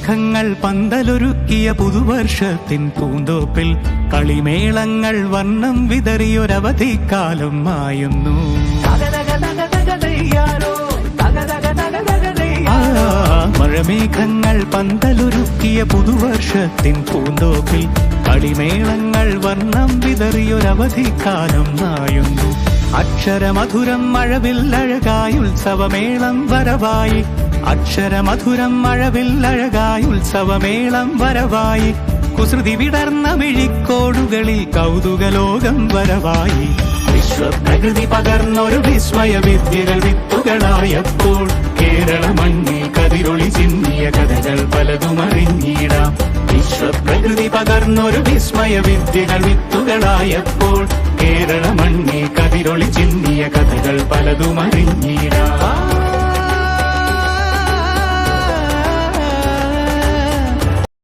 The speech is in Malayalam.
മഴമേഘങ്ങൾ പന്തലൊരുക്കിയ പുതുവർഷത്തിൻ പൂന്തോപ്പിൽ കളിമേളങ്ങൾ വർണ്ണം വിതറിയൊരവധിക്കാലം മായുന്നു. മഴമേഘങ്ങൾ പന്തലൊരുക്കിയ പുതുവർഷത്തിൻ പൂന്തോപ്പിൽ കളിമേളങ്ങൾ വർണ്ണം വിതറിയൊരവധിക്കാലം മായുന്നു. അക്ഷരമധുരം മഴവില്ലഴകായി ഉത്സവമേളം വരവായി, അക്ഷരമധുരം മഴവില്ലഴകായി ഉത്സവമേളം വരവായി, കുസൃതി വിടർന്ന മിഴിക്കോടുകളിൽ കൗതുകലോകം വരവായി. വിശ്വപ്രകൃതി പകർന്നൊരു വിസ്മയ വിദ്യകൾ വിത്തുകളായപ്പോൾ കേരള മണ്ണിൽ കതിരൊളി ചിന്നിയ കഥകൾ പലതും അറിഞ്ഞിടാം. വിശ്വപ്രകൃതി പകർന്നൊരു വിസ്മയ വിദ്യകൾ വിത്തുകളായപ്പോൾ കേരള മണ്ണിൽ കതിരൊളി ചിന്നിയ കഥകൾ പലതും അറിഞ്ഞിടാം.